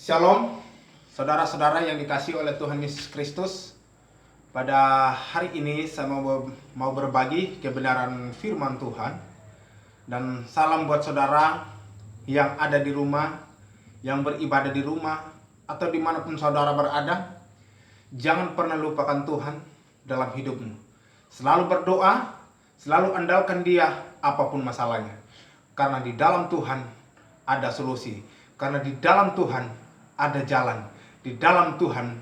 Shalom, saudara-saudara yang dikasihi oleh Tuhan Yesus Kristus. Pada hari ini saya mau berbagi kebenaran firman Tuhan. Dan salam buat saudara yang ada di rumah, yang beribadah di rumah, atau dimanapun saudara berada. Jangan pernah lupakan Tuhan dalam hidupmu. Selalu berdoa, selalu andalkan Dia apapun masalahnya. Karena di dalam Tuhan ada solusi. Karena di dalam Tuhan ada jalan. Di dalam Tuhan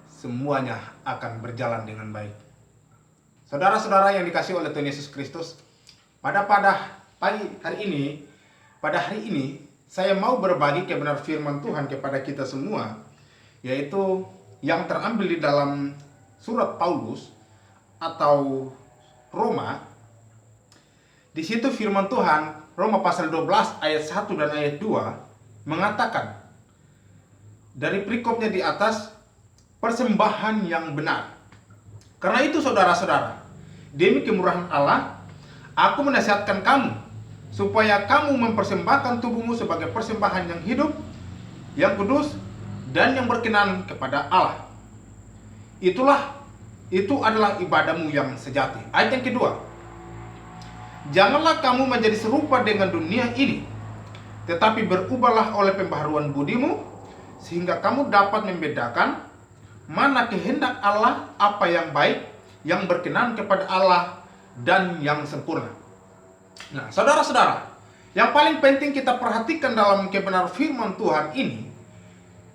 semuanya akan berjalan dengan baik. Saudara-saudara yang dikasihi oleh Tuhan Yesus Kristus, pada hari ini saya mau berbagi kebenaran firman Tuhan kepada kita semua, yaitu yang terambil di dalam surat Paulus atau Roma. Di situ firman Tuhan, Roma pasal 12 ayat 1 dan ayat 2 mengatakan, dari perikopnya di atas, persembahan yang benar. Karena itu saudara-saudara, demi kemurahan Allah, aku menasihatkan kamu, supaya kamu mempersembahkan tubuhmu sebagai persembahan yang hidup, yang kudus, dan yang berkenan kepada Allah. Itu adalah ibadahmu yang sejati. Ayat yang kedua, janganlah kamu menjadi serupa dengan dunia ini, tetapi berubahlah oleh pembaharuan budimu, sehingga kamu dapat membedakan mana kehendak Allah, apa yang baik, yang berkenan kepada Allah, dan yang sempurna. Nah, saudara-saudara, yang paling penting kita perhatikan dalam kebenaran firman Tuhan ini,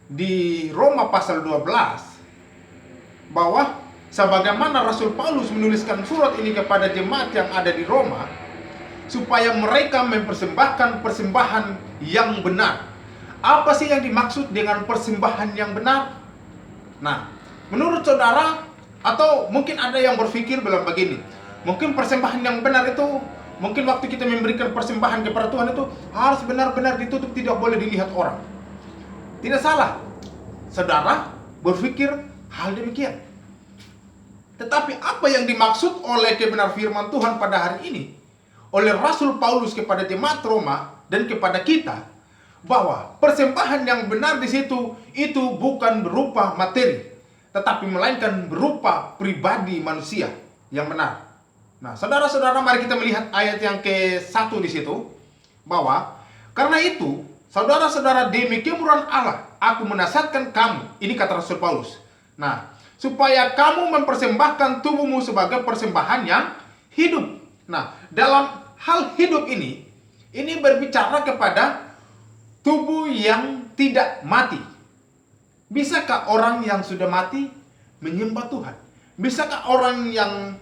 di Roma pasal 12, bahwa sebagaimana Rasul Paulus menuliskan surat ini kepada jemaat yang ada di Roma, supaya mereka mempersembahkan persembahan yang benar. Apa sih yang dimaksud dengan persembahan yang benar? Nah, menurut saudara, atau mungkin ada yang berpikir bilang begini, mungkin persembahan yang benar itu, mungkin waktu kita memberikan persembahan kepada Tuhan itu harus benar-benar ditutup, tidak boleh dilihat orang. Tidak salah, saudara berpikir hal demikian. Tetapi apa yang dimaksud oleh kebenaran firman Tuhan pada hari ini, oleh Rasul Paulus kepada jemaat Roma dan kepada kita, bahwa persembahan yang benar di situ itu bukan berupa materi, tetapi melainkan berupa pribadi manusia yang benar. Nah, saudara-saudara, mari kita melihat ayat yang ke-1 di situ, bahwa karena itu, saudara-saudara, demi kemurahan Allah, aku menasihatkan kamu, ini kata Rasul Paulus. Nah, supaya kamu mempersembahkan tubuhmu sebagai persembahan yang hidup. Nah, dalam hal hidup ini berbicara kepada tubuh yang tidak mati. Bisakah orang yang sudah mati menyembah Tuhan? Bisakah orang yang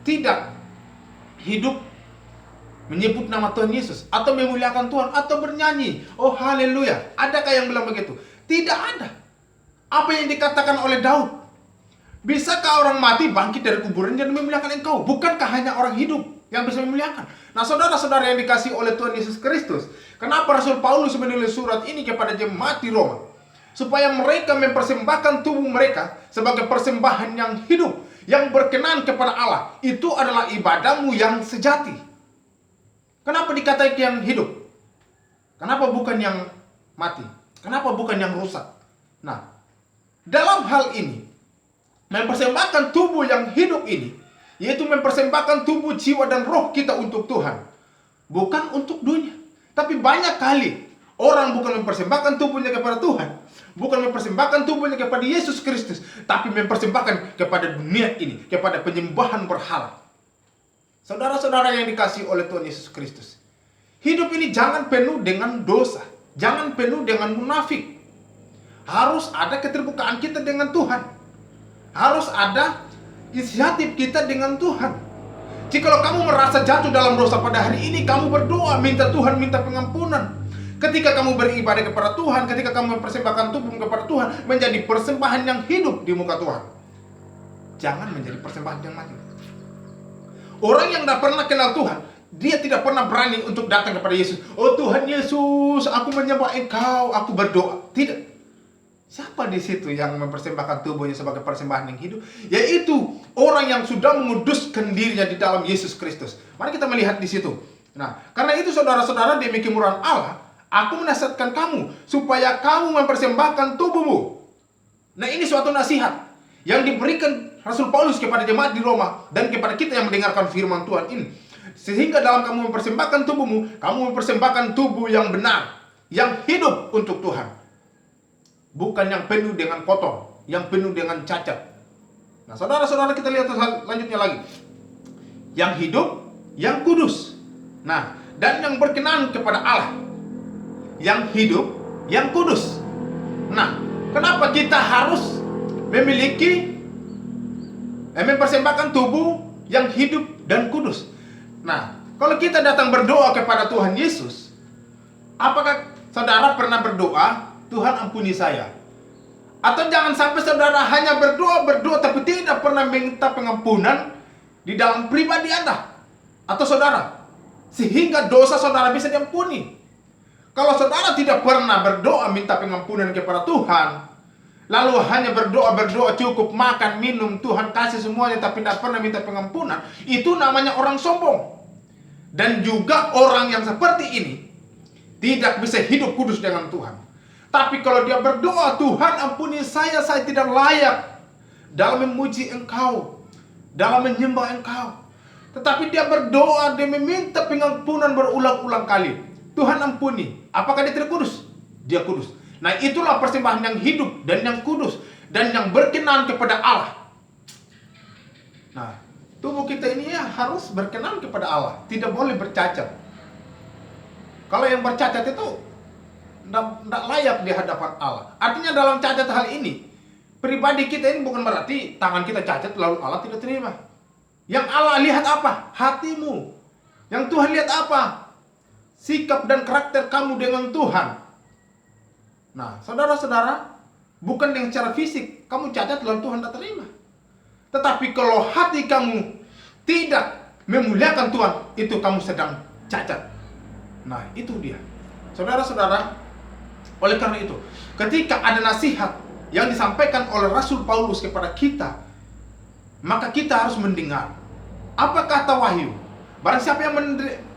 tidak hidup menyebut nama Tuhan Yesus, atau memuliakan Tuhan, atau bernyanyi, oh haleluya? Adakah yang bilang begitu? Tidak ada. Apa yang dikatakan oleh Daud? Bisakah orang mati bangkit dari kuburan dan memuliakan Engkau? Bukankah hanya orang hidup yang bisa memuliakan? Nah, saudara-saudara yang dikasihi oleh Tuhan Yesus Kristus, kenapa Rasul Paulus menulis surat ini kepada jemaat di Roma? Supaya mereka mempersembahkan tubuh mereka sebagai persembahan yang hidup, yang berkenan kepada Allah. Itu adalah ibadahmu yang sejati. Kenapa dikatakan yang hidup? Kenapa bukan yang mati? Kenapa bukan yang rusak? Nah, dalam hal ini, mempersembahkan tubuh yang hidup ini, yaitu mempersembahkan tubuh, jiwa, dan roh kita untuk Tuhan, bukan untuk dunia. Tapi banyak kali orang bukan mempersembahkan tubuhnya kepada Tuhan, bukan mempersembahkan tubuhnya kepada Yesus Kristus, tapi mempersembahkan kepada dunia ini, kepada penyembahan berhala. Saudara-saudara yang dikasihi oleh Tuhan Yesus Kristus, hidup ini jangan penuh dengan dosa, jangan penuh dengan munafik. Harus ada keterbukaan kita dengan Tuhan. Harus ada inisiatif kita dengan Tuhan. Jikalau kamu merasa jatuh dalam dosa pada hari ini, kamu berdoa, minta Tuhan, minta pengampunan. Ketika kamu beribadah kepada Tuhan, ketika kamu mempersembahkan tubuh kepada Tuhan, menjadi persembahan yang hidup di muka Tuhan. Jangan menjadi persembahan yang mati. Orang yang tidak pernah kenal Tuhan, dia tidak pernah berani untuk datang kepada Yesus. Oh Tuhan Yesus, aku menyembah Engkau, aku berdoa. Tidak. Siapa di situ yang mempersembahkan tubuhnya sebagai persembahan yang hidup? Yaitu orang yang sudah menguduskan dirinya di dalam Yesus Kristus. Mari kita melihat di situ. Nah, karena itu saudara-saudara, demi kemurahan Allah, Aku menasihatkan kamu supaya kamu mempersembahkan tubuhmu. Nah, ini suatu nasihat yang diberikan Rasul Paulus kepada jemaat di Roma dan kepada kita yang mendengarkan firman Tuhan ini. Sehingga dalam kamu mempersembahkan tubuhmu, kamu mempersembahkan tubuh yang benar, yang hidup untuk Tuhan. Bukan yang penuh dengan kotor, yang penuh dengan cacat. Nah, saudara-saudara, kita lihat selanjutnya lagi. Yang hidup, yang kudus. Nah, dan yang berkenan kepada Allah. Yang hidup, yang kudus. Nah, kenapa kita harus mempersembahkan tubuh yang hidup dan kudus? Nah, kalau kita datang berdoa kepada Tuhan Yesus, apakah saudara pernah berdoa, Tuhan ampuni saya? Atau jangan sampai saudara hanya berdoa tapi tidak pernah minta pengampunan di dalam pribadi Anda atau saudara, sehingga dosa saudara bisa diampuni. Kalau saudara tidak pernah berdoa minta pengampunan kepada Tuhan, lalu hanya berdoa cukup makan, minum, Tuhan kasih semuanya tapi tidak pernah minta pengampunan, itu namanya orang sombong. Dan juga orang yang seperti ini tidak bisa hidup kudus dengan Tuhan. Tapi kalau dia berdoa, Tuhan ampuni saya tidak layak dalam memuji Engkau, dalam menyembah Engkau. Tetapi dia berdoa, dia meminta pengampunan berulang-ulang kali. Tuhan ampuni. Apakah dia tidak kudus? Dia kudus. Nah, itulah persembahan yang hidup dan yang kudus dan yang berkenan kepada Allah. Nah, tubuh kita ini ya harus berkenan kepada Allah, tidak boleh bercacat. Kalau yang bercacat itu tidak layak di hadapan Allah. Artinya dalam cacat hal ini, pribadi kita ini bukan berarti tangan kita cacat lalu Allah tidak terima. Yang Allah lihat apa? Hatimu. Yang Tuhan lihat apa? Sikap dan karakter kamu dengan Tuhan. Nah, saudara-saudara, bukan dengan cara fisik kamu cacat lalu Tuhan tidak terima. Tetapi kalau hati kamu tidak memuliakan Tuhan, itu kamu sedang cacat. Nah, itu dia. Saudara-saudara, oleh karena itu, ketika ada nasihat yang disampaikan oleh Rasul Paulus kepada kita, maka kita harus mendengar. Apa kata Wahyu? Barang siapa yang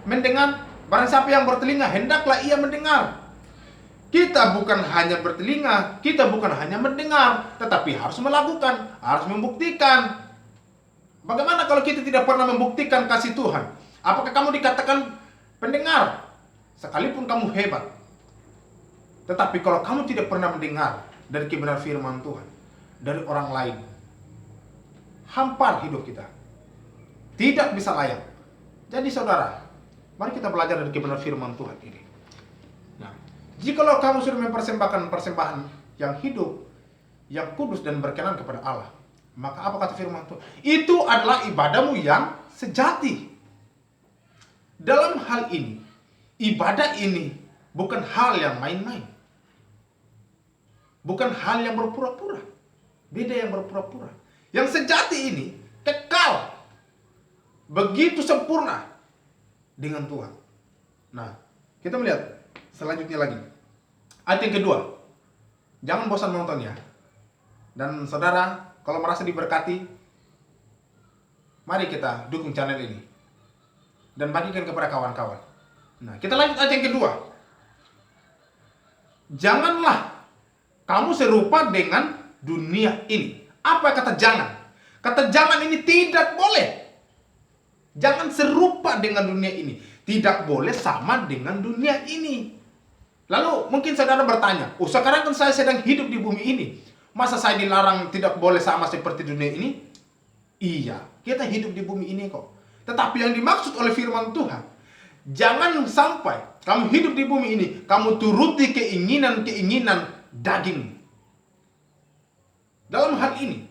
mendengar, barang siapa yang bertelinga, hendaklah ia mendengar. Kita bukan hanya bertelinga, kita bukan hanya mendengar, tetapi harus melakukan, harus membuktikan. Bagaimana kalau kita tidak pernah membuktikan kasih Tuhan? Apakah kamu dikatakan pendengar? Sekalipun kamu hebat. Tetapi kalau kamu tidak pernah mendengar dari kebenaran firman Tuhan, dari orang lain, hampar hidup kita. Tidak bisa layak. Jadi saudara, mari kita belajar dari kebenaran firman Tuhan ini. Nah, jikalau kamu sudah mempersembahkan persembahan yang hidup, yang kudus dan berkenan kepada Allah, maka apa kata firman Tuhan? Itu adalah ibadahmu yang sejati. Dalam hal ini, ibadah ini bukan hal yang main-main. Bukan hal yang berpura-pura. Beda yang berpura-pura. Yang sejati ini kekal. Begitu sempurna dengan Tuhan. Nah, kita melihat selanjutnya lagi. Ayat yang kedua. Jangan bosan menontonnya. Dan saudara, kalau merasa diberkati, mari kita dukung channel ini. Dan bagikan kepada kawan-kawan. Nah, kita lanjut ayat yang kedua. Janganlah kamu serupa dengan dunia ini. Apa kata jangan? Kata jangan ini tidak boleh. Jangan serupa dengan dunia ini. Tidak boleh sama dengan dunia ini. Lalu mungkin saudara bertanya, oh sekarang kan saya sedang hidup di bumi ini. Masa saya dilarang tidak boleh sama seperti dunia ini? Iya, kita hidup di bumi ini kok. Tetapi yang dimaksud oleh firman Tuhan, jangan sampai kamu hidup di bumi ini, kamu turuti keinginan-keinginan daging. Dalam hal ini,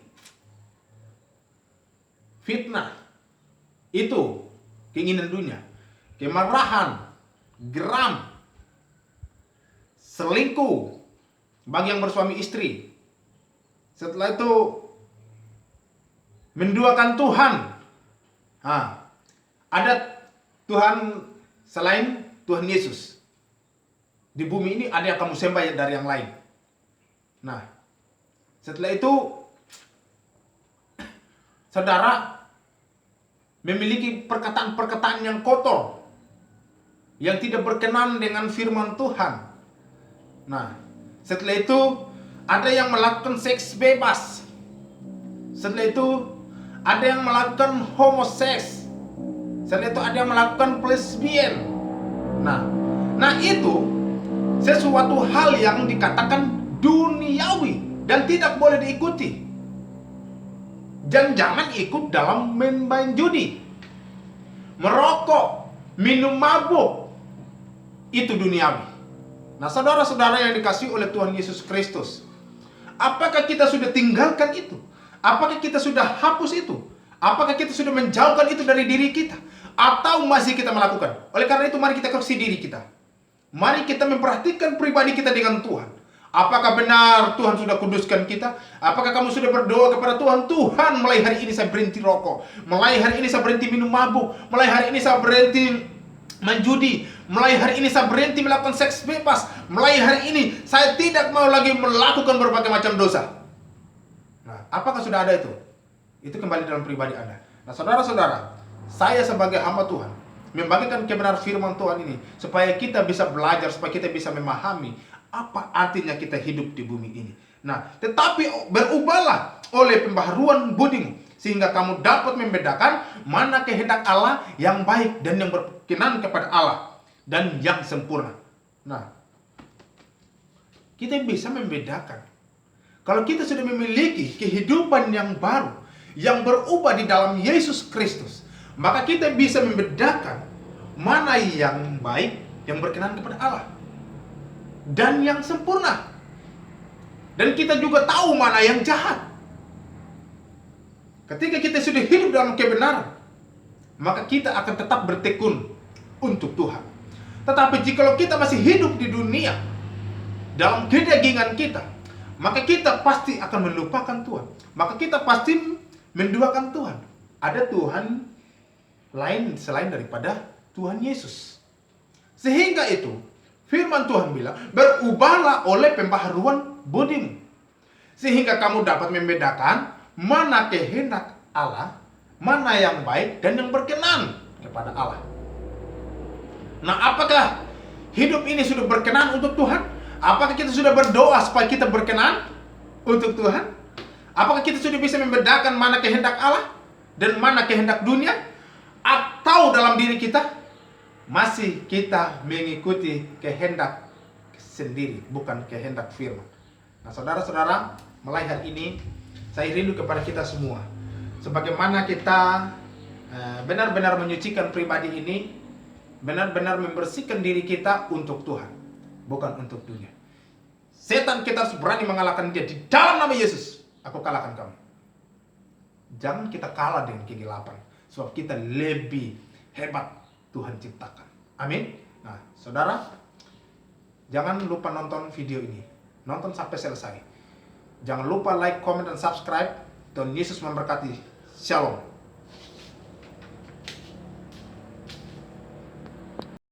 fitnah itu keinginan dunia, kemarahan, geram, selingkuh bagi yang bersuami istri. Setelah itu menduakan Tuhan. Ada Tuhan selain Tuhan Yesus. Di bumi ini ada yang kamu sembah dari yang lain. Nah, setelah itu saudara memiliki perkataan-perkataan yang kotor. yang tidak berkenan dengan firman Tuhan. Nah, setelah itu ada yang melakukan seks bebas. Setelah itu ada yang melakukan homoseks. Setelah itu ada yang melakukan lesbian. Nah itu sesuatu hal yang dikatakan duniawi dan tidak boleh diikuti. Dan jangan ikut dalam main judi, merokok, minum mabuk. Itu duniawi. Nah, saudara-saudara yang dikasihi oleh Tuhan Yesus Kristus, apakah kita sudah tinggalkan itu? Apakah kita sudah hapus itu? Apakah kita sudah menjauhkan itu dari diri kita? Atau masih kita melakukan? Oleh karena itu, mari kita koreksi diri kita. Mari kita memperhatikan pribadi kita dengan Tuhan. Apakah benar Tuhan sudah kuduskan kita? Apakah kamu sudah berdoa kepada Tuhan? Tuhan, mulai hari ini saya berhenti rokok. Mulai hari ini saya berhenti minum mabuk. Mulai hari ini saya berhenti menjudi. Mulai hari ini saya berhenti melakukan seks bebas. Mulai hari ini saya tidak mau lagi melakukan berbagai macam dosa. Nah, apakah sudah ada itu? Itu kembali dalam pribadi Anda. Nah, saudara-saudara, saya sebagai hamba Tuhan membagikan kebenaran firman Tuhan ini supaya kita bisa belajar, supaya kita bisa memahami apa artinya kita hidup di bumi ini. Nah, tetapi berubahlah oleh pembaharuan budimu sehingga kamu dapat membedakan mana kehendak Allah yang baik dan yang berkenan kepada Allah dan yang sempurna. Nah, kita bisa membedakan. Kalau kita sudah memiliki kehidupan yang baru, yang berubah di dalam Yesus Kristus, maka kita bisa membedakan mana yang baik, yang berkenan kepada Allah, dan yang sempurna. Dan kita juga tahu mana yang jahat. Ketika kita sudah hidup dalam kebenaran, maka kita akan tetap bertekun untuk Tuhan. Tetapi jika kita masih hidup di dunia dalam kedagingan kita, maka kita pasti akan melupakan Tuhan. Maka kita pasti menduakan Tuhan. Ada Tuhan lain selain daripada Tuhan Yesus. Sehingga itu firman Tuhan bilang, berubahlah oleh pembaharuan budimu sehingga kamu dapat membedakan mana kehendak Allah, mana yang baik dan yang berkenan kepada Allah. Nah, apakah hidup ini sudah berkenan untuk Tuhan? Apakah kita sudah berdoa supaya kita berkenan untuk Tuhan? Apakah kita sudah bisa membedakan mana kehendak Allah dan mana kehendak dunia? Atau dalam diri kita masih kita mengikuti kehendak sendiri, bukan kehendak firman. Nah, saudara-saudara, mulai hari ini saya rindu kepada kita semua, sebagaimana kita benar-benar menyucikan pribadi ini, benar-benar membersihkan diri kita untuk Tuhan, bukan untuk dunia. Setan, kita harus berani mengalahkan dia di dalam nama Yesus. Aku kalahkan kamu. Jangan kita kalah dengan kegelapan, sebab kita lebih hebat Tuhan ciptakan. Amin. Nah, saudara, jangan lupa nonton video ini. Nonton sampai selesai. Jangan lupa like, comment, dan subscribe. Tuhan Yesus memberkati. Shalom.